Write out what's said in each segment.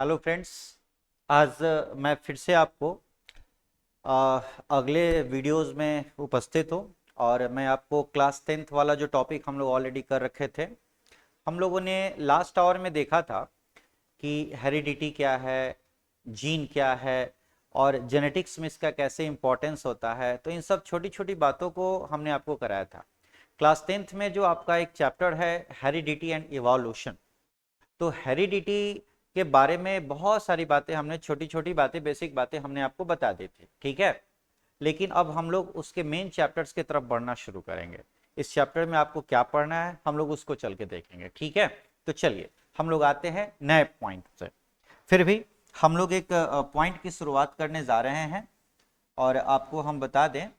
Hello friends. आज मैं फिर से आपको अ, अगले वीडियोस में उपस्थित हूँ और मैं आपको क्लास 10th वाला जो टॉपिक हम लोग ऑलरेडी कर रखे थे। हम लोगों ने लास्ट आवर में देखा था कि हेरिडिटी क्या है, जीन क्या है और जेनेटिक्स में इसका कैसे इंपॉर्टेंस होता है। तो इन सब छोटी छोटी बातों को हमने आपको कराया था। क्लास 10th में जो आपका एक चैप्टर है हेरिडिटी एंड इवोल्यूशन, तो हेरिडिटी के बारे में बहुत सारी बातें हमने, छोटी छोटी बातें, बेसिक बातें हमने आपको बता दी थी, ठीक है। लेकिन अब हम लोग उसके मेन चैप्टर्स की तरफ बढ़ना शुरू करेंगे। इस चैप्टर में आपको क्या पढ़ना है हम लोग उसको चल के देखेंगे, ठीक है। तो चलिए हम लोग आते हैं नए पॉइंट से। फिर भी हम लोग एक पॉइंट की शुरुआत करने जा रहे हैं और आपको हम बता दें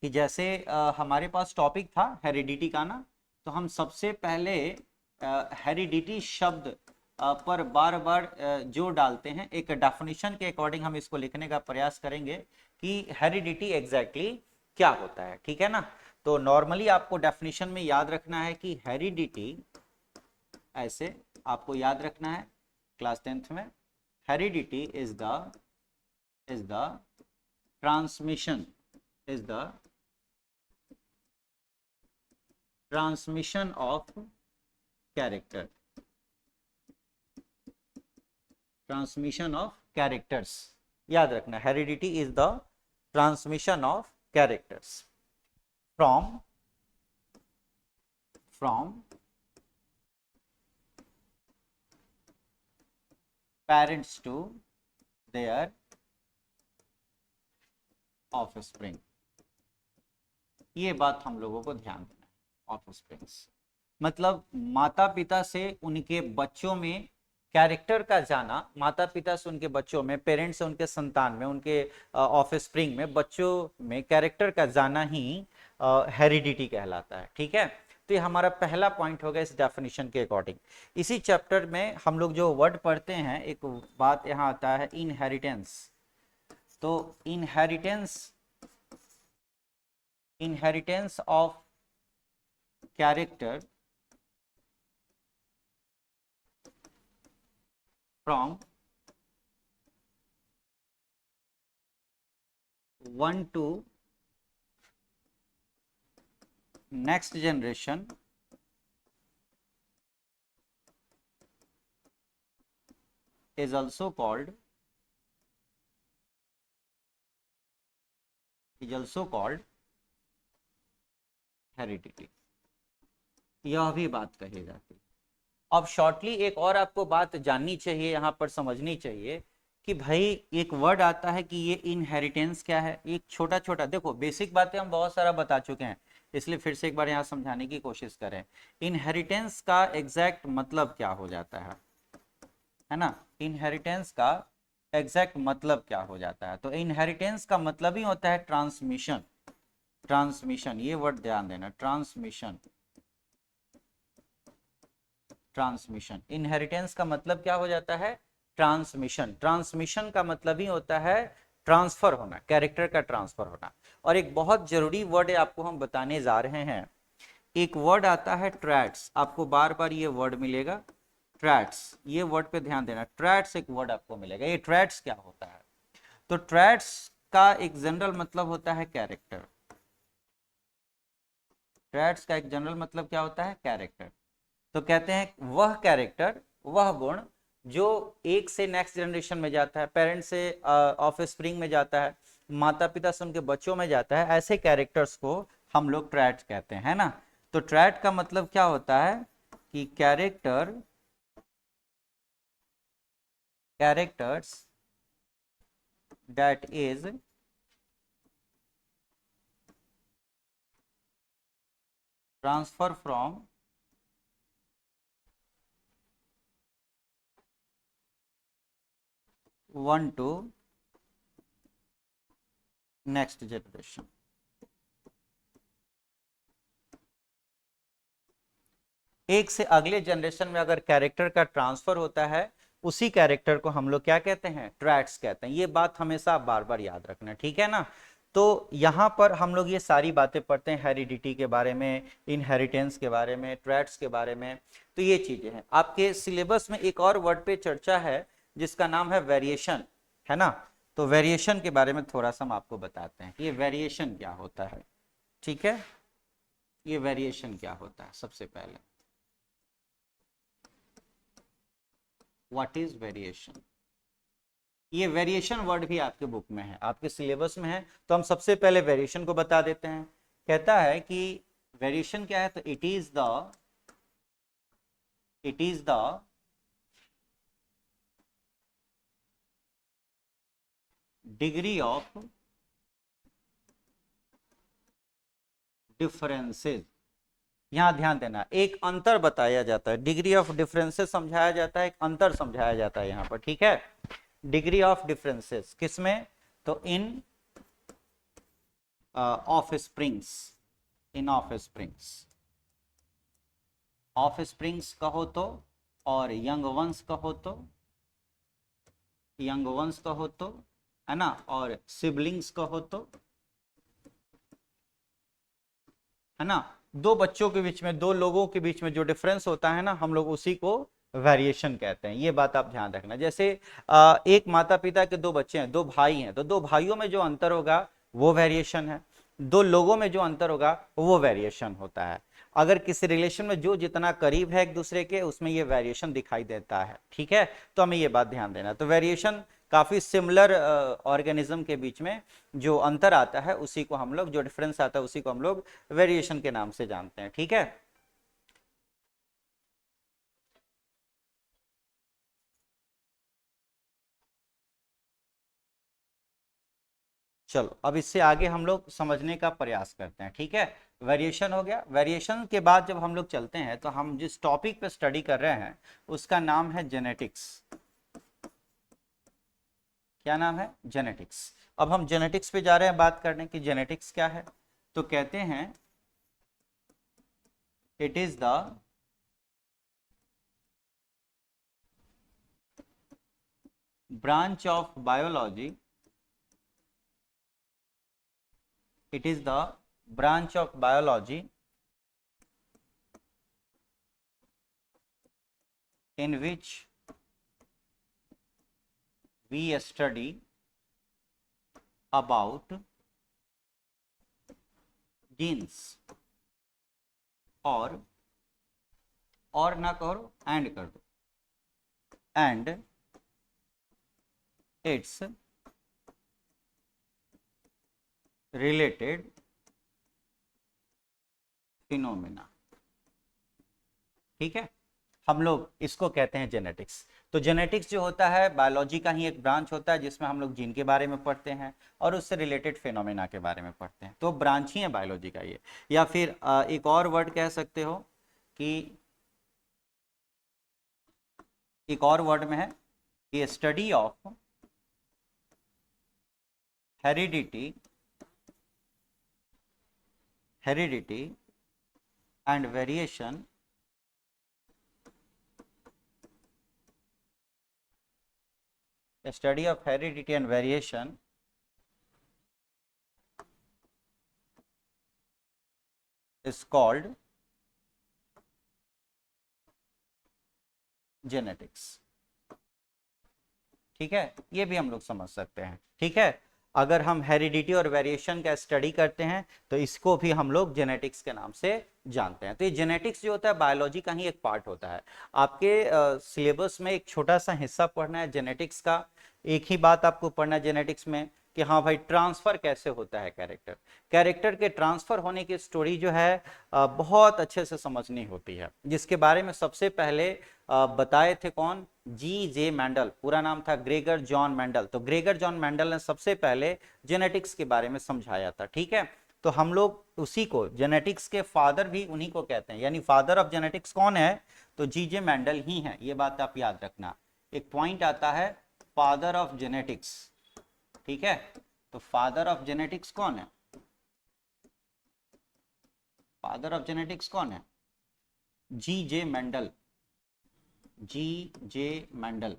कि जैसे हमारे पास टॉपिक था हेरिडिटी का ना, तो हम सबसे पहले हेरिडिटी शब्द पर बार बार जोर डालते हैं। एक डेफिनेशन के अकॉर्डिंग हम इसको लिखने का प्रयास करेंगे कि हेरिडिटी एग्जैक्टली क्या होता है, ठीक है ना। तो नॉर्मली आपको डेफिनेशन में याद रखना है कि हेरिडिटी, ऐसे आपको याद रखना है क्लास 10th में, heredity is the transmission is the transmission of character, transmission of characters. याद रखना, heredity is the transmission of characters from from parents to their offspring. ये बात हम लोगों को ध्यान देना है। ऑफस्प्रिंग्स मतलब माता पिता से उनके बच्चों में कैरेक्टर का जाना, माता पिता से उनके बच्चों में, पेरेंट्स से उनके संतान में, उनके ऑफस्प्रिंग में, बच्चों में कैरेक्टर का जाना ही हेरिडिटी कहलाता है, ठीक है। तो ये हमारा पहला पॉइंट होगा इस डेफिनेशन के अकॉर्डिंग। इसी चैप्टर में हम लोग जो वर्ड पढ़ते हैं, एक बात यहाँ आता है इनहेरिटेंस। तो inheritance of character from one two next generation is also called heredity. यह भी बात कही जाती है। अब शॉर्टली एक और आपको बात जाननी चाहिए, यहाँ पर समझनी चाहिए कि भाई एक वर्ड आता है कि ये इनहेरिटेंस क्या है। एक छोटा छोटा देखो, बेसिक बातें हम बहुत सारा बता चुके हैं, इसलिए फिर से एक बार यहाँ समझाने की कोशिश करें। इनहेरिटेंस का एग्जैक्ट मतलब क्या हो जाता है ना। इनहेरिटेंस का एग्जैक्ट मतलब क्या हो जाता है, तो इनहेरिटेंस का मतलब ही होता है ट्रांसमिशन। ट्रांसमिशन, ये वर्ड ध्यान देना, ट्रांसमिशन। ट्रांसमिशन, इनहेरिटेंस का मतलब क्या हो जाता है, ट्रांसमिशन। ट्रांसमिशन का मतलब ही होता है ट्रांसफर होना, कैरेक्टर का ट्रांसफर होना। और एक बहुत जरूरी वर्ड है आपको हम बताने जा रहे हैं, एक वर्ड आता है ट्रैट्स। आपको बार बार ये वर्ड मिलेगा ट्रैट्स, ये वर्ड पे ध्यान देना। ट्रैट्स एक वर्ड आपको मिलेगा। ये ट्रैट्स क्या होता है, तो ट्रैट्स का एक जनरल मतलब होता है कैरेक्टर। ट्रैट्स का एक जनरल मतलब क्या होता है, कैरेक्टर। तो कहते हैं वह कैरेक्टर, वह गुण जो एक से नेक्स्ट जनरेशन में जाता है, पेरेंट से ऑफस्प्रिंग में जाता है, माता पिता से उनके बच्चों में जाता है, ऐसे कैरेक्टर्स को हम लोग ट्रैट कहते हैं, है ना। तो ट्रैट का मतलब क्या होता है कि characters that is transfer from one two next generation. एक से अगले जनरेशन में अगर कैरेक्टर का ट्रांसफर होता है, उसी कैरेक्टर को हम लोग क्या कहते हैं, ट्रैट्स कहते हैं। ये बात हमेशा आप बार बार याद रखना, ठीक है ना। तो यहाँ पर हम लोग ये सारी बातें पढ़ते हैं हेरिडिटी के बारे में, इनहेरिटेंस के बारे में, ट्रैट्स के बारे में। तो ये चीजें हैं। आपके सिलेबस में एक और वर्ड पे चर्चा है जिसका नाम है वेरिएशन, है ना। तो वेरिएशन के बारे में थोड़ा सा हम आपको बताते हैं कि ये वेरिएशन क्या होता है। ठीक है, ये वेरिएशन क्या होता है। सबसे पहले व्हाट इज वेरिएशन, ये वेरिएशन वर्ड भी आपके बुक में है, आपके सिलेबस में है, तो हम सबसे पहले वेरिएशन को बता देते हैं। कहता है कि वेरिएशन क्या है, तो it is the degree of differences. यहां ध्यान देना, एक अंतर बताया जाता है, डिग्री ऑफ डिफरेंसेस समझाया जाता है, एक अंतर समझाया जाता है यहां पर। ठीक है, डिग्री ऑफ डिफरेंसेस किसमें, तो in of springs, in of springs, of springs कहो तो, और यंग वंस कहो तो, यंग वंस कहो तो, है ना, और सिबलिंग्स कहो तो, है ना। दो बच्चों के बीच में, दो लोगों के बीच में जो डिफरेंस होता है ना, हम लोग उसी को वेरिएशन कहते हैं। ये बात आप ध्यान रखना। जैसे एक माता पिता के दो बच्चे हैं, दो भाई हैं, तो दो भाइयों में जो अंतर होगा वो वेरिएशन है, दो लोगों में जो अंतर होगा वो वेरिएशन होता है। अगर किसी रिलेशन में जो जितना करीब है एक दूसरे के, उसमें ये वेरिएशन दिखाई देता है। ठीक है, तो हमें ये बात ध्यान देना। तो वेरिएशन काफी सिमिलर ऑर्गेनिज्म के बीच में जो अंतर आता है उसी को हम लोग, जो डिफरेंस आता है उसी को हम लोग वेरिएशन के नाम से जानते हैं। ठीक है, चलो अब इससे आगे हम लोग समझने का प्रयास करते हैं। ठीक है, वेरिएशन हो गया। वेरिएशन के बाद जब हम लोग चलते हैं तो हम जिस टॉपिक पे स्टडी कर रहे हैं उसका नाम है जेनेटिक्स। क्या नाम है, जेनेटिक्स। अब हम जेनेटिक्स पे जा रहे हैं बात करने की, जेनेटिक्स क्या है। तो कहते हैं it is the branch of biology, it is the branch of biology in which we study about genes, और ना करो एंड कर दो, एंड इट्स रिलेटेड फिनोमेना। ठीक है, हम लोग इसको कहते हैं जेनेटिक्स। तो जेनेटिक्स जो होता है बायोलॉजी का ही एक ब्रांच होता है जिसमें हम लोग जीन के बारे में पढ़ते हैं और उससे रिलेटेड फिनोमेना के बारे में पढ़ते हैं। तो ब्रांच ही है बायोलॉजी का ये। या फिर एक और वर्ड कह सकते हो कि, एक और वर्ड में है कि study of heredity and variation study of heredity and variation is called genetics। ठीक है, ये भी हम लोग समझ सकते हैं। ठीक है, अगर हम हेरिडिटी और वेरिएशन का स्टडी करते हैं तो इसको भी हम लोग जेनेटिक्स के नाम से जानते हैं। तो ये जेनेटिक्स जो होता है बायोलॉजी का ही एक पार्ट होता है। आपके सिलेबस में एक छोटा सा हिस्सा पढ़ना है जेनेटिक्स का। एक ही बात आपको पढ़ना है जेनेटिक्स में कि हाँ भाई ट्रांसफर कैसे होता है, कैरेक्टर के ट्रांसफर होने की स्टोरी जो है बहुत अच्छे से समझनी होती है, जिसके बारे में सबसे पहले बताए थे कौन, G.J. मेंडल। पूरा नाम था ग्रेगर जॉन मेंडल। तो ग्रेगर जॉन मेंडल ने सबसे पहले जेनेटिक्स के बारे में समझाया था। ठीक है, तो हम लोग उसी को, जेनेटिक्स के फादर भी उन्हीं को कहते हैं, यानी फादर ऑफ जेनेटिक्स कौन है, तो G.J. मेंडल ही है। ये बात आप याद रखना। एक पॉइंट आता है फादर ऑफ जेनेटिक्स। ठीक है, तो फादर ऑफ जेनेटिक्स कौन है, फादर ऑफ जेनेटिक्स कौन है, G.J. Mendel, G.J. मेंडल।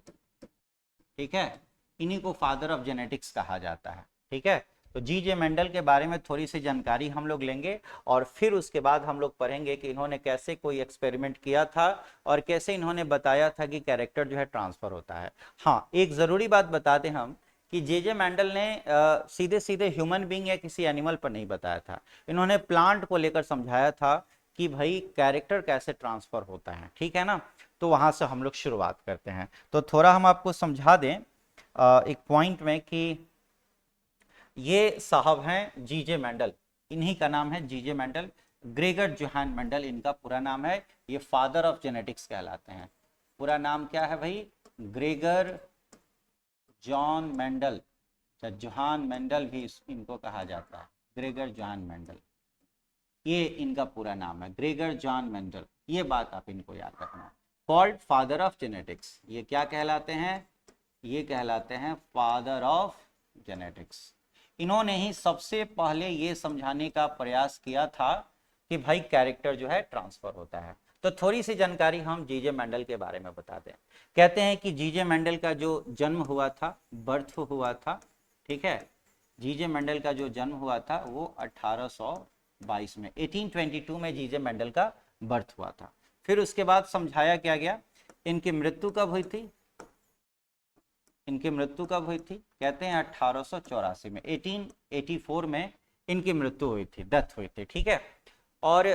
ठीक है, इन्हीं को फादर ऑफ जेनेटिक्स कहा जाता है। ठीक है, तो जीजे मेंडल के बारे में थोड़ी सी जानकारी हम लोग लेंगे और फिर उसके बाद हम लोग पढ़ेंगे कि इन्होंने कैसे कोई एक्सपेरिमेंट किया था और कैसे इन्होंने बताया था कि कैरेक्टर जो है ट्रांसफर होता है। हाँ, एक जरूरी बात बता दें हम कि जे मेंडल ने सीधे सीधे ह्यूमन बींग या किसी एनिमल पर नहीं बताया था, इन्होंने प्लांट को लेकर समझाया था कि भाई कैरेक्टर कैसे ट्रांसफर होता है, ठीक है ना। तो वहां से हम लोग शुरुआत करते हैं। तो थोड़ा हम आपको समझा दें एक पॉइंट में कि ये साहब हैं जीजे मेंडल, इन्हीं का नाम है जीजे मेंडल, ग्रेगर जोहान मेंडल इनका पूरा नाम है। ये फादर ऑफ जेनेटिक्स कहलाते हैं। पूरा नाम क्या है भाई? Gregor John Mendel, Johan Mendel भी इनको कहा जाता है, ग्रेगर जॉन मेंडल, ये इनका पूरा नाम है, ग्रेगर जॉन मेंडल। ये बात आप इनको याद रखना। कॉल्ड फादर ऑफ जेनेटिक्स, ये क्या कहलाते हैं? ये कहलाते हैं फादर ऑफ जेनेटिक्स। इन्होंने ही सबसे पहले ये समझाने का प्रयास किया था कि भाई कैरेक्टर जो है ट्रांसफर होता है। तो थोड़ी सी जानकारी हम जीजे मेंडल के बारे में बता दें। कहते हैं कि जीजे मेंडल का जो जन्म हुआ था, बर्थ हुआ था, ठीक है, जीजे मेंडल का जो जन्म हुआ था वो 1822 में, 1822 में जीजे मेंडल का बर्थ हुआ था। फिर उसके बाद समझाया क्या गया, इनकी मृत्यु कब हुई थी? इनकी मृत्यु कब हुई थी? कहते हैं 1884 में, 1884 में इनकी मृत्यु हुई थी, डेथ हुई थी, ठीक है। और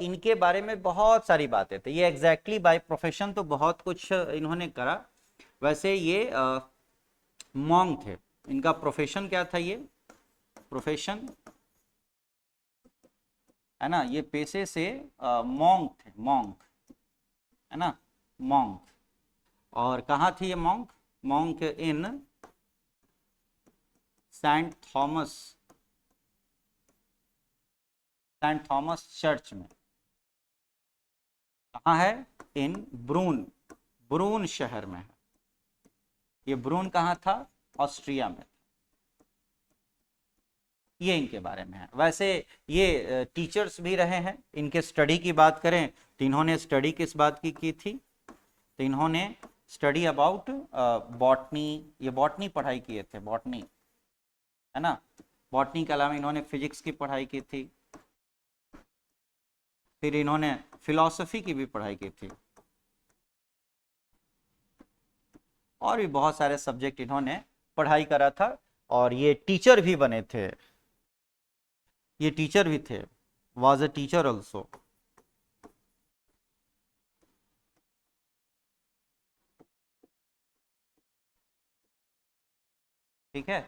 इनके बारे में बहुत सारी बातें थी। ये एग्जैक्टली बाय प्रोफेशन तो बहुत कुछ इन्होंने करा। वैसे ये मॉन्क थे, इनका प्रोफेशन क्या था? ये प्रोफेशन है ना, ये पेशे से मॉन्क थे, मॉन्क है ना, मॉन्क। और कहाँ थी ये monk? Monk in Saint Thomas, Saint Thomas church में। कहाँ है? इन ब्रून, ब्रून शहर में है। ये ब्रून कहाँ था? ऑस्ट्रिया में। ये इनके बारे में है। वैसे ये टीचर्स भी रहे हैं। इनके स्टडी की बात करें तो इन्होंने स्टडी किस बात की थी? तो इन्होंने स्टडी अबाउट बॉटनी, ये बॉटनी पढ़ाई किए थे, बॉटनी है ना। बॉटनी के अलावा इन्होंने फिजिक्स की पढ़ाई की थी, फिर इन्होंने फिलॉसफी की भी पढ़ाई की थी, और भी बहुत सारे सब्जेक्ट इन्होंने पढ़ाई करा था। और ये टीचर भी बने थे, ये टीचर भी थे, वॉज अ टीचर ऑल्सो। ठीक है,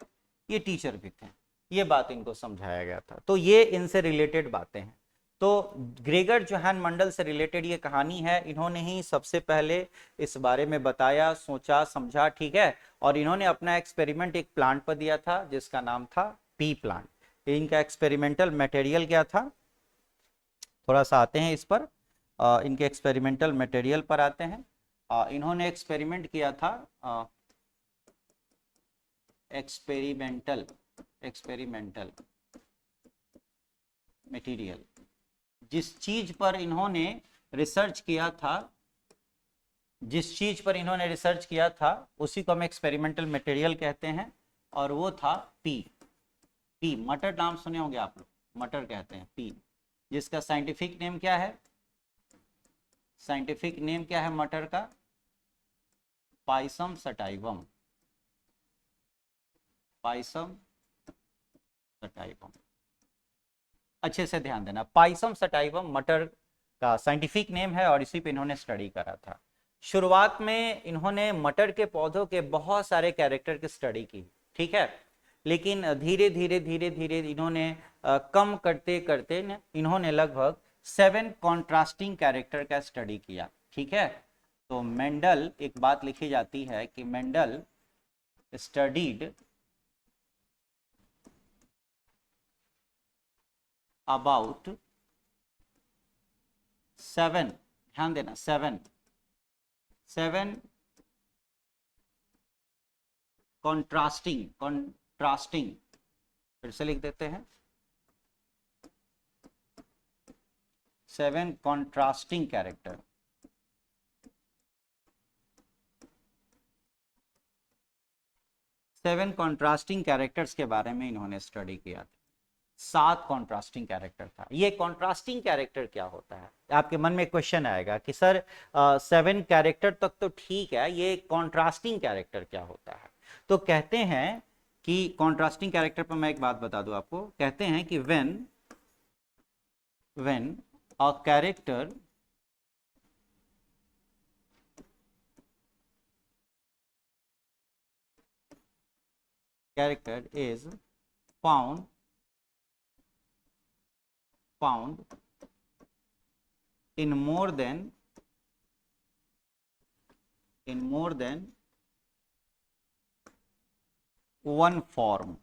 ये टीचर भी थे। ये बात इनको समझाया गया था। तो ये इनसे रिलेटेड बातें हैं। तो ग्रेगर जोहान मंडल से रिलेटेड ये कहानी है। इन्होंने ही सबसे पहले इस बारे में बताया, सोचा, समझा, ठीक है। और इन्होंने अपना एक्सपेरिमेंट एक प्लांट पर दिया था जिसका नाम था पी प्लांट। इनका एक्सपेरिमेंटल मटेरियल क्या था? थोड़ा सा आते हैं इस पर, इनके एक्सपेरिमेंटल मटेरियल पर आते हैं। इन्होंने एक्सपेरिमेंट किया था, एक्सपेरिमेंटल, एक्सपेरिमेंटल मटेरियल, जिस चीज पर इन्होंने रिसर्च किया था, जिस चीज पर इन्होंने रिसर्च किया था उसी को हम एक्सपेरिमेंटल मटेरियल कहते हैं। और वो था पी। पी, मटर नाम सुने होंगे आप लोग, मटर कहते हैं पी, जिसका साइंटिफिक नेम क्या है? साइंटिफिक नेम क्या है मटर का? Pisum sativum, Pisum sativum. अच्छे से ध्यान देना, पाइसम सटाइवम मटर का साइंटिफिक नेम है और इसी पे इन्होंने स्टडी करा था। शुरुआत में इन्होंने मटर के पौधों के बहुत सारे कैरेक्टर की स्टडी की, ठीक है। लेकिन धीरे धीरे धीरे धीरे इन्होंने कम करते करते इन्होंने लगभग 7 कॉन्ट्रास्टिंग कैरेक्टर का स्टडी किया, ठीक है। तो मेंडल, एक बात लिखी जाती है कि मेंडल स्टडीड अबाउट 7, ध्यान देना, 7 कॉन्ट्रास्टिंग, कॉन्ट्रास्टिंग, फिर से लिख देते हैं, 7 कॉन्ट्रास्टिंग कैरेक्टर। 7 कॉन्ट्रास्टिंग कैरेक्टर्स के बारे में इन्होंने स्टडी किया था। 7 कॉन्ट्रास्टिंग कैरेक्टर था। ये कॉन्ट्रास्टिंग कैरेक्टर क्या होता है? आपके मन में क्वेश्चन आएगा कि सर 7 कैरेक्टर तक तो ठीक है, ये कॉन्ट्रास्टिंग कैरेक्टर क्या होता है? तो कहते हैं कि कॉन्ट्रास्टिंग कैरेक्टर पर मैं एक बात बता दूं आपको, कहते हैं कि when a character is found in more than one form,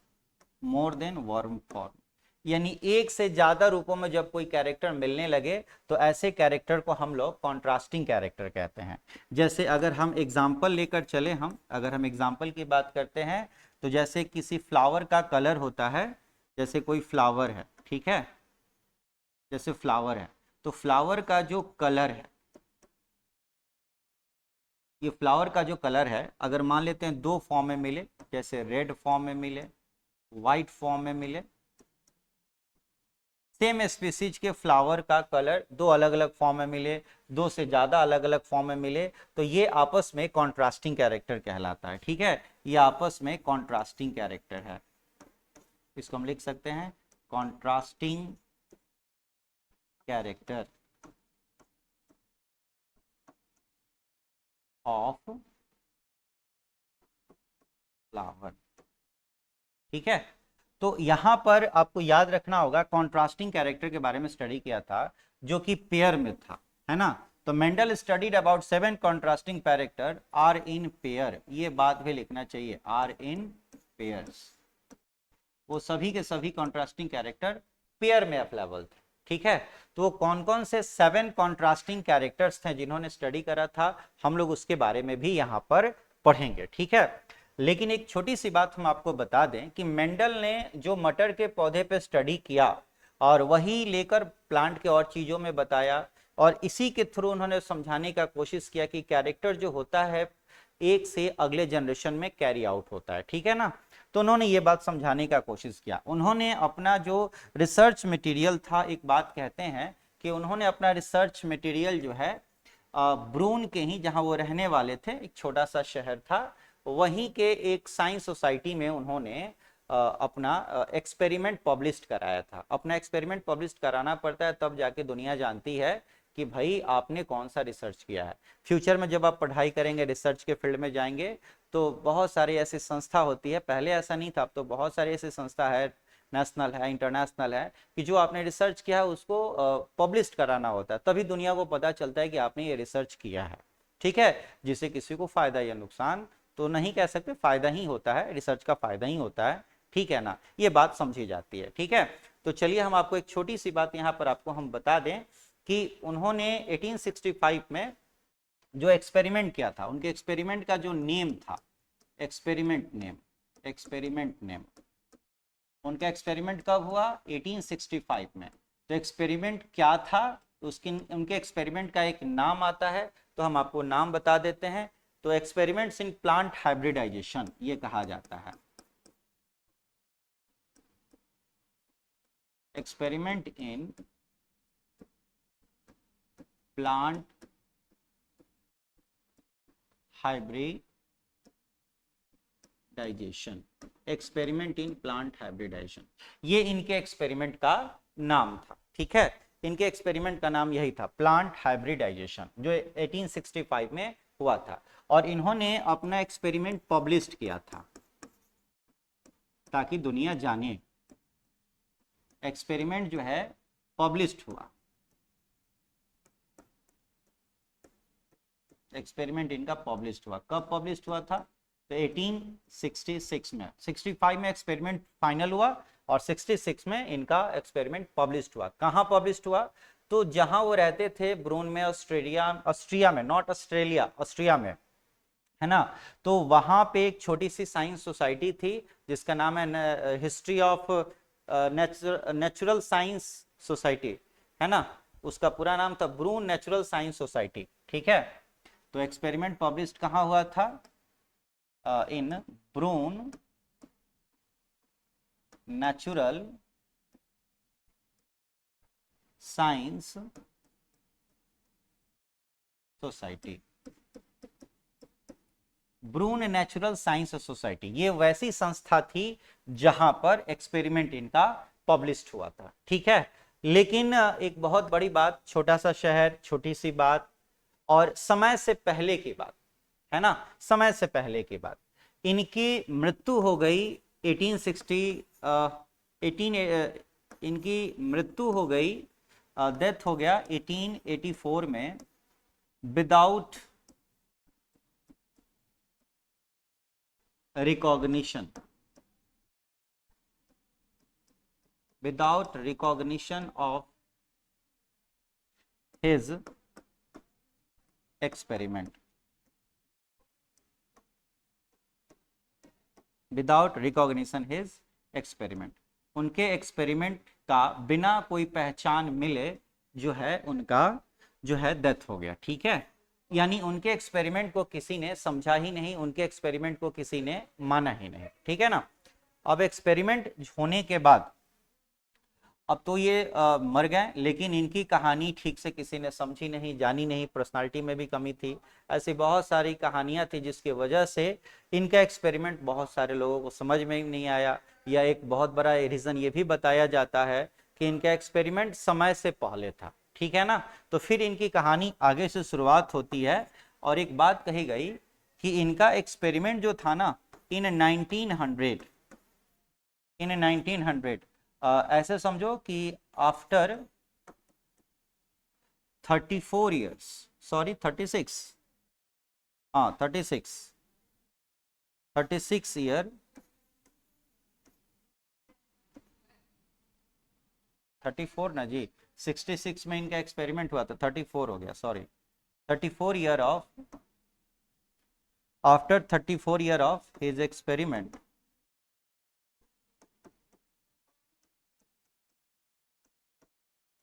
यानी एक से ज्यादा रूपों में जब कोई कैरेक्टर मिलने लगे तो ऐसे कैरेक्टर को हम लोग कॉन्ट्रास्टिंग कैरेक्टर कहते हैं। जैसे अगर हम एग्जांपल लेकर चले, अगर हम एग्जांपल की बात करते हैं तो जैसे किसी फ्लावर का कलर होता है, जैसे कोई फ्लावर है, ठीक है, जैसे फ्लावर है तो फ्लावर का जो कलर है, ये फ्लावर का जो कलर है अगर मान लेते हैं 2 फॉर्म में मिले, जैसे रेड फॉर्म में मिले, व्हाइट फॉर्म में मिले, सेम स्पीसीज के फ्लावर का कलर 2 अलग अलग फॉर्म में मिले, 2 से ज्यादा अलग अलग फॉर्म में मिले, तो ये आपस में कॉन्ट्रास्टिंग कैरेक्टर कहलाता है। ठीक है, ये आपस में कॉन्ट्रास्टिंग कैरेक्टर है। इसको हम लिख सकते हैं कॉन्ट्रास्टिंग कैरेक्टर ऑफ फ्लावर। ठीक है, तो यहां पर आपको याद रखना होगा, कॉन्ट्रास्टिंग कैरेक्टर के बारे में स्टडी किया था जो कि पेयर में था, है ना। तो Mendel studied about 7 contrasting character are in pair, ये बात भी लिखना चाहिए, आर इन पेयर्स। वो सभी के सभी कॉन्ट्रास्टिंग कैरेक्टर पेयर में अवेलेबल थे। ठीक है, तो कौन कौन से 7 कॉन्ट्रास्टिंग कैरेक्टर्स थे जिन्होंने स्टडी करा था, हम लोग उसके बारे में भी यहां पर पढ़ेंगे। ठीक है, लेकिन एक छोटी सी बात हम आपको बता दें कि मेंडल ने जो मटर के पौधे पे स्टडी किया और वही लेकर प्लांट के और चीजों में बताया, और इसी के थ्रू उन्होंने समझाने का कोशिश किया कि कैरेक्टर जो होता है एक से अगले जनरेशन में कैरी आउट होता है। ठीक है ना, तो उन्होंने ये बात समझाने का कोशिश किया। उन्होंने अपना जो रिसर्च मटेरियल था, एक बात कहते हैं कि उन्होंने अपना रिसर्च मटेरियल जो है ब्रून के ही, जहां वो रहने वाले थे, एक छोटा सा शहर था, वहीं के एक साइंस सोसाइटी में उन्होंने अपना एक्सपेरिमेंट पब्लिश कराया था। अपना एक्सपेरिमेंट पब्लिश कराना पड़ता है तब जाके दुनिया जानती है कि भाई आपने कौन सा रिसर्च किया है। फ्यूचर में जब आप पढ़ाई करेंगे, रिसर्च के फील्ड में जाएंगे, तो बहुत सारी ऐसी संस्था होती है, पहले ऐसा नहीं था, अब तो बहुत सारी ऐसी संस्था है, नेशनल है, इंटरनेशनल है, कि जो आपने रिसर्च किया है उसको पब्लिश कराना होता है, तभी दुनिया को पता चलता है कि आपने ये रिसर्च किया है। ठीक है, जिससे किसी को फायदा या नुकसान तो नहीं कह सकते, फायदा ही होता है, रिसर्च का फायदा ही होता है। ठीक है ना, ये बात समझी जाती है। ठीक है, तो चलिए हम आपको एक छोटी सी बात यहाँ पर आपको हम बता दें कि उन्होंने 1865 में जो एक्सपेरिमेंट किया था, उनके एक्सपेरिमेंट का जो नेम था, एक्सपेरिमेंट नेम, उनका एक्सपेरिमेंट कब हुआ? 1865 में। तो एक्सपेरिमेंट क्या था, उसकी उनके एक्सपेरिमेंट का एक नाम आता है, तो हम आपको नाम बता देते हैं। तो एक्सपेरिमेंट्स इन प्लांट हाइब्रिडाइजेशन ये कहा जाता है। Experiment in plant hybridization, experiment in plant hybridization, ये इनके एक्सपेरिमेंट का नाम था। ठीक है, इनके एक्सपेरिमेंट का नाम यही था, प्लांट हाइब्रिडाइजेशन, जो 1865 में हुआ था। और इन्होंने अपना एक्सपेरिमेंट पब्लिश किया था ताकि दुनिया जाने। एक्सपेरिमेंट जो है पब्लिश्ड हुआ, एक्सपेरिमेंट इनका पब्लिश्ड हुआ। कब पब्लिश्ड हुआ था? तो 1866 में। 65 में एक्सपेरिमेंट फाइनल हुआ और 66 में इनका एक्सपेरिमेंट पब्लिश्ड हुआ। कहाँ पब्लिश्ड हुआ? तो जहां वो रहते थे, ब्रून में, ऑस्ट्रिया में, नॉट ऑस्ट्रेलिया, ऑस्ट्रिया में, है ना। तो वहां पे एक छोटी सी साइंस सोसाइटी थी जिसका नाम है history of natural science society, है ना। उसका पूरा नाम था ब्रून नेचुरल साइंस सोसाइटी। ठीक है, तो एक्सपेरिमेंट पब्लिश कहाँ हुआ था? In Brunn natural science society, Brunn natural science society, ये वैसी संस्था थी जहां पर एक्सपेरिमेंट इनका पब्लिश्ड हुआ था। ठीक है, लेकिन एक बहुत बड़ी बात, छोटा सा शहर, छोटी सी बात, और समय से पहले की बात है ना, समय से पहले की बात। इनकी मृत्यु हो गई 1860 इनकी मृत्यु हो गई, डेथ हो गया 1884 में, without recognition, without recognition of his experiment, without recognition his experiment, उनके एक्सपेरिमेंट का बिना कोई पहचान मिले जो है उनका जो है डेथ हो गया। ठीक है, यानी उनके एक्सपेरिमेंट को किसी ने समझा ही नहीं, उनके एक्सपेरिमेंट को किसी ने माना ही नहीं। ठीक है ना, अब एक्सपेरिमेंट होने के बाद अब तो ये मर गए, लेकिन इनकी कहानी ठीक से किसी ने समझी नहीं, जानी नहीं, पर्सनालिटी में भी कमी थी, ऐसी बहुत सारी कहानियां थी जिसकी वजह से इनका एक्सपेरिमेंट बहुत सारे लोगों को समझ में ही नहीं आया। या एक बहुत बड़ा रीजन ये भी बताया जाता है कि इनका एक्सपेरिमेंट समय से पहले था। ठीक है ना, तो फिर इनकी कहानी आगे से शुरुआत होती है, और एक बात कही गई कि इनका एक्सपेरिमेंट जो था ना इन 1900 ऐसे समझो कि आफ्टर 34 ईयर्स, सॉरी 36, हाँ 36 ईयर, 34 ना जी, 66 में इनका एक्सपेरिमेंट हुआ था, 34 हो गया, sorry 34 year of, after 34 year of his experiment,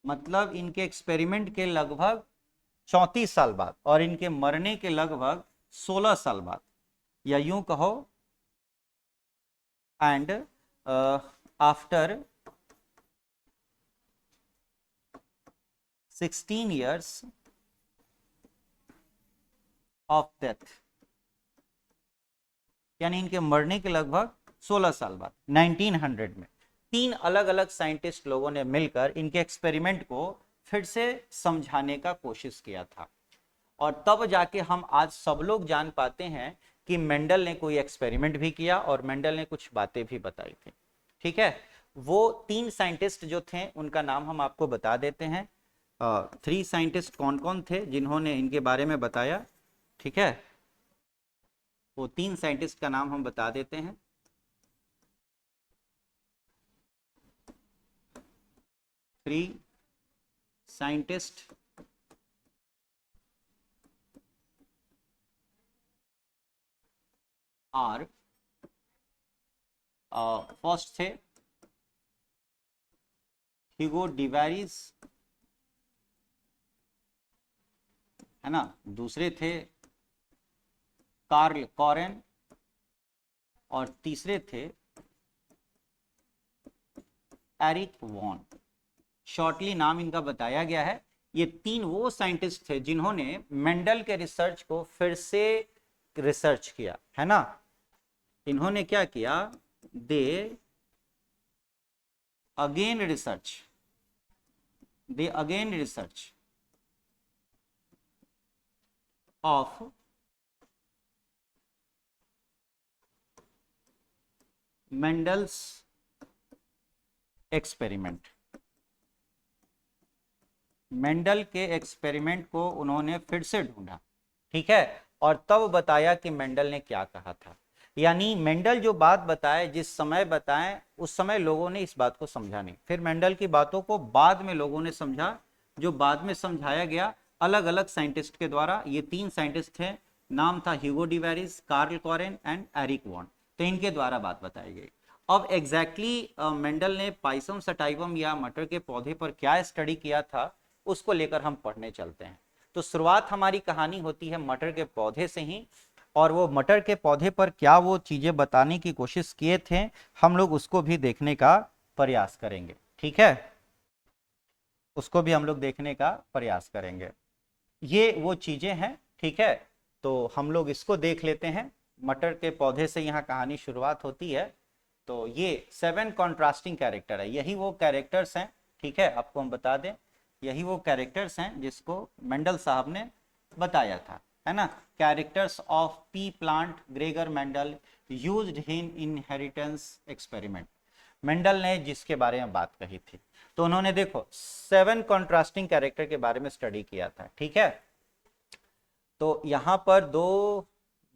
मतलब इनके एक्सपेरिमेंट के लगभग 34 साल बाद और इनके मरने के लगभग 16 साल बाद, या यूं कहो and after 16 years of death, यानी इनके मरने के लगभग 16 साल बाद 1900 में तीन अलग अलग साइंटिस्ट लोगों ने मिलकर इनके एक्सपेरिमेंट को फिर से समझाने का कोशिश किया था, और तब जाके हम आज सब लोग जान पाते हैं कि मेंडल ने कोई एक्सपेरिमेंट भी किया और मेंडल ने कुछ बातें भी बताई थी। ठीक है, वो तीन साइंटिस्ट जो थे उनका नाम हम आपको बता देते हैं। 3 साइंटिस्ट कौन कौन थे जिन्होंने इनके बारे में बताया। ठीक है, वो 3 साइंटिस्ट का नाम हम बता देते हैं। थ्री साइंटिस्ट आर, फर्स्ट थे ह्यूगो डिवेरिस, है ना, दूसरे थे कार्ल कॉरेन, और तीसरे थे एरिक वॉन। शॉर्टली नाम इनका बताया गया है। ये तीन वो साइंटिस्ट थे जिन्होंने मेंडल के रिसर्च को फिर से रिसर्च किया, है ना। इन्होंने क्या किया, they again research of Mendel's experiment. Mendel के एक्सपेरिमेंट को उन्होंने फिर से ढूंढा, ठीक है, और तब बताया कि मेंडल ने क्या कहा था। यानी मेंडल जो बात बताए, जिस समय बताए, उस समय लोगों ने इस बात को समझा नहीं, फिर मेंडल की बातों को बाद में लोगों ने समझा, जो बाद में समझाया गया अलग अलग साइंटिस्ट के द्वारा। ये 3 साइंटिस्ट थे, नाम था ह्यूगो डिवेरिस, कार्ल कॉरेन एंड एरिक वॉन, तो इनके द्वारा बात बताई गई। अब एग्जैक्टली मेंडल ने पाइसम सटाइवम या मटर के पौधे पर क्या स्टडी किया था, उसको लेकर हम पढ़ने चलते हैं। तो शुरुआत हमारी कहानी होती है मटर के पौधे से ही, और वो मटर के पौधे पर क्या वो चीजें बताने की कोशिश किए थे, हम लोग उसको भी देखने का प्रयास करेंगे। ठीक है, उसको भी हम लोग देखने का प्रयास करेंगे। ये वो चीजें हैं। ठीक है, तो हम लोग इसको देख लेते हैं। मटर के पौधे से यहाँ कहानी शुरुआत होती है। तो ये 7 कॉन्ट्रास्टिंग कैरेक्टर है, यही वो कैरेक्टर्स हैं। ठीक है, आपको हम बता दें, यही वो कैरेक्टर्स हैं जिसको मेंडल साहब ने बताया था, है ना। Characters of P plant Gregor Mendel used in inheritance experiment. Mendel ने जिसके बारे में बात कही थी, तो उन्होंने देखो 7 कॉन्ट्रास्टिंग कैरेक्टर के बारे में स्टडी किया था। ठीक है, तो यहां पर 2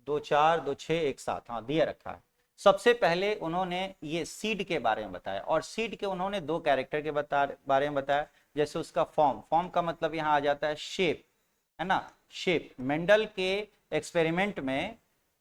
2 4 2 6 एक साथ हाँ दिया रखा है। सबसे पहले उन्होंने ये सीड के बारे में बताया, और सीड के उन्होंने 2 कैरेक्टर के बारे में बताया। जैसे उसका फॉर्म, फॉर्म का मतलब यहाँ आ जाता है शेप, है ना, शेप। मेंडल के एक्सपेरिमेंट में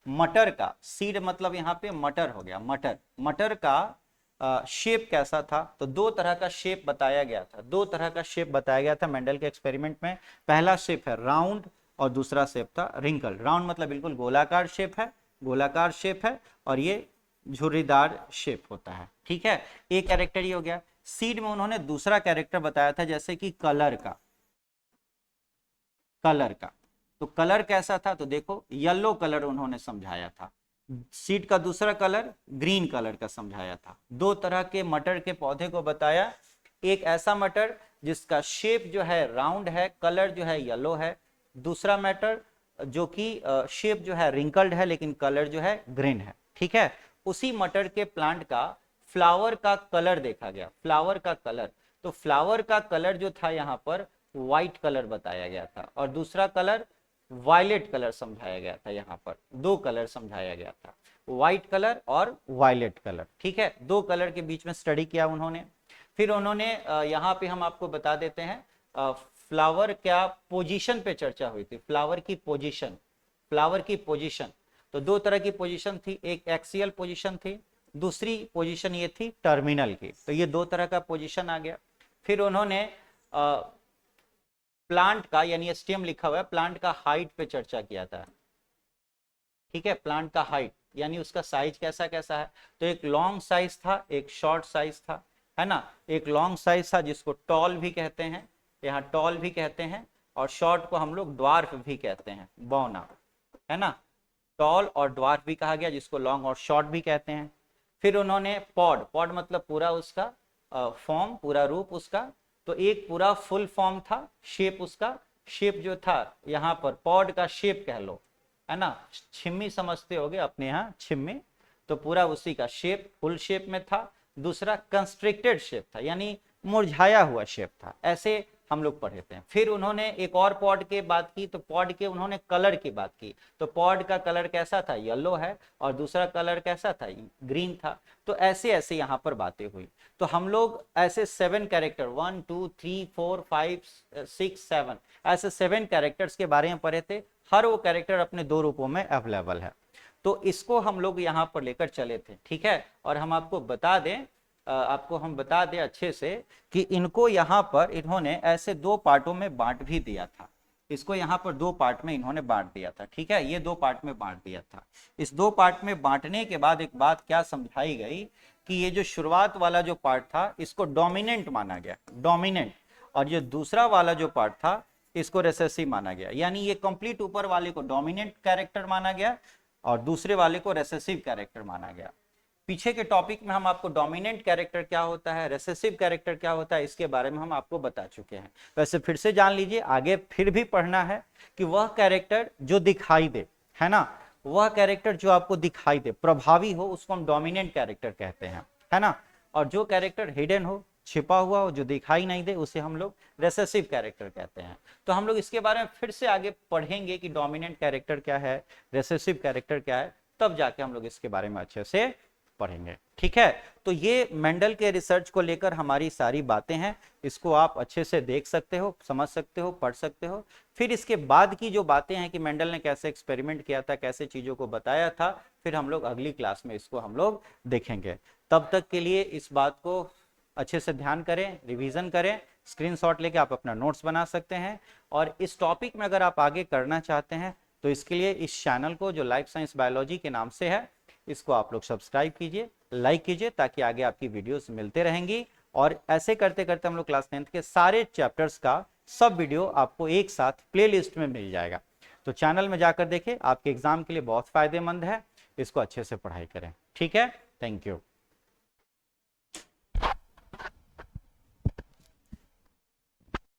मटर का, सीड मतलब यहाँ पे मटर हो गया, मटर, मटर का शेप कैसा था, तो 2 तरह का शेप बताया गया था। 2 तरह का शेप बताया गया था मेंडल के एक्सपेरिमेंट में। पहला शेप है राउंड और दूसरा शेप था रिंकल। राउंड मतलब बिल्कुल गोलाकार शेप है, गोलाकार शेप है, और ये झुर्रीदार शेप होता है। ठीक है, एक कैरेक्टर ये हो गया। सीड में उन्होंने दूसरा कैरेक्टर बताया था, जैसे कि कलर का, कलर का। तो कलर कैसा था, तो देखो येलो कलर उन्होंने समझाया था। सीड का दूसरा कलर ग्रीन कलर का समझाया था। 2 तरह के मटर के पौधे को बताया। एक ऐसा मटर जिसका शेप जो है राउंड है, कलर जो है येलो है। दूसरा मटर जो कि शेप जो है रिंकल्ड है, लेकिन कलर जो है ग्रीन है। ठीक है, उसी मटर के प्लांट का फ्लावर का कलर देखा गया, फ्लावर का कलर। तो फ्लावर का कलर जो था यहाँ पर व्हाइट कलर बताया गया था, और दूसरा कलर वायलेट कलर समझाया गया था। यहाँ पर 2 कलर समझाया गया था, व्हाइट कलर और वायलेट कलर। ठीक है, 2 कलर के बीच में स्टडी किया उन्होंने। फिर उन्होंने यहाँ पे हम आपको बता देते हैं, फ्लावर क्या पोजीशन पे चर्चा हुई थी, फ्लावर की पोजीशन, फ्लावर की पोजीशन। तो 2 तरह की पोजीशन थी, एक एक्सियल पोजीशन थी, दूसरी पोजीशन ये थी टर्मिनल की। तो ये 2 तरह का पोजीशन आ गया। फिर उन्होंने प्लांट का, यानी स्टेम लिखा हुआ है, प्लांट का हाइट पे चर्चा किया था। ठीक है, प्लांट का हाइट यानी उसका साइज कैसा कैसा है। तो एक लॉन्ग साइज था, एक शॉर्ट साइज था, है ना। एक लॉन्ग साइज था जिसको टॉल भी कहते हैं, यहाँ टॉल भी कहते हैं, और शॉर्ट को हम लोग ड्वार्फ भी कहते हैं, बौना, है ना। टॉल और ड्वार्फ भी कहा गया, जिसको लॉन्ग और शॉर्ट भी कहते हैं। फिर उन्होंने पॉड, पॉड मतलब पूरा उसका फॉर्म, पूरा रूप उसका। तो एक पूरा फुल फॉर्म था, शेप उसका, शेप जो था यहाँ पर पॉड का शेप कह लो, है ना। छिम्मी समझते होगे अपने यहाँ, छिम्मी। तो पूरा उसी का शेप फुल शेप में था। दूसरा कंस्ट्रिक्टेड शेप था, यानी मुरझाया हुआ शेप था। ऐसे हम लोग पढ़े थे। फिर उन्होंने एक और पॉड की बात की, तो पॉड के उन्होंने कलर की बात की। तो पॉड का कलर कैसा था, येलो है, और दूसरा कलर कैसा था, ग्रीन था। तो ऐसे ऐसे यहाँ पर बातें हुई। तो हम लोग ऐसे 7 कैरेक्टर, 1 2 3 4 5 6 7, ऐसे 7 कैरेक्टर्स के बारे में पढ़े थे। हर वो कैरेक्टर अपने 2 रूपों में अवेलेबल है। तो इसको हम लोग यहाँ पर लेकर चले थे। ठीक है, और हम आपको बता दें, आपको हम बता दें अच्छे से कि इनको यहाँ पर इन्होंने ऐसे 2 पार्टों में बांट भी दिया था। इसको यहाँ पर 2 पार्ट में इन्होंने बांट दिया था। ठीक है, ये 2 पार्ट में बांट दिया था। इस 2 पार्ट में बांटने के बाद एक बात क्या समझाई गई कि ये जो शुरुआत वाला जो पार्ट था इसको डोमिनेंट माना गया, डोमिनेंट। और ये दूसरा वाला जो पार्ट था इसको रेसेसिव माना गया। यानी ये कंप्लीट ऊपर वाले को डोमिनेंट कैरेक्टर माना गया और दूसरे वाले को रेसेसिव कैरेक्टर माना गया। पीछे के टॉपिक में हम आपको डोमिनेंट कैरेक्टर क्या होता है, रेसेसिव कैरेक्टर क्या होता है, इसके बारे में हम आपको बता चुके हैं। वैसे फिर से जान लीजिए, आगे फिर भी पढ़ना है कि वह कैरेक्टर जो दिखाई दे, है ना, वह कैरेक्टर जो आपको दिखाई दे, प्रभावी हो, उसको हम डोमिनेंट कैरेक्टर कहते हैं, है ना। और जो कैरेक्टर हिडन हो, छिपा हुआ हो, जो दिखाई नहीं दे, उसे हम लोग रेसेसिव कैरेक्टर कहते हैं। तो हम लोग इसके बारे में फिर से आगे पढ़ेंगे कि डोमिनेंट कैरेक्टर क्या है, रेसेसिव कैरेक्टर क्या है, तब जाके हम लोग इसके बारे में अच्छे से पढ़ेंगे। ठीक है, तो ये मेंडल के रिसर्च को लेकर हमारी सारी बातें हैं। इसको आप अच्छे से देख सकते हो, समझ सकते हो, पढ़ सकते हो। फिर इसके बाद की जो बातें हैं कि मेंडल ने कैसे एक्सपेरिमेंट किया था, कैसे चीजों को बताया था, फिर हम लोग अगली क्लास में इसको हम लोग देखेंगे। तब तक के लिए इस बात को अच्छे से ध्यान करें, रिवीजन करें, स्क्रीनशॉट लेके आप अपना नोट्स बना सकते हैं। और इस टॉपिक में अगर आप आगे करना चाहते हैं तो इसके लिए इस चैनल को जो लाइफ साइंस बायोलॉजी के नाम से है, इसको आप लोग सब्सक्राइब कीजिए, लाइक कीजिए, ताकि आगे आपकी वीडियोस मिलते रहेंगी। और ऐसे करते करते हम लोग क्लास 10th के सारे चैप्टर्स का सब वीडियो आपको एक साथ प्लेलिस्ट में मिल जाएगा। तो चैनल में जाकर देखें, आपके एग्जाम के लिए बहुत फायदेमंद है, इसको अच्छे से पढ़ाई करें। ठीक है, थैंक यू।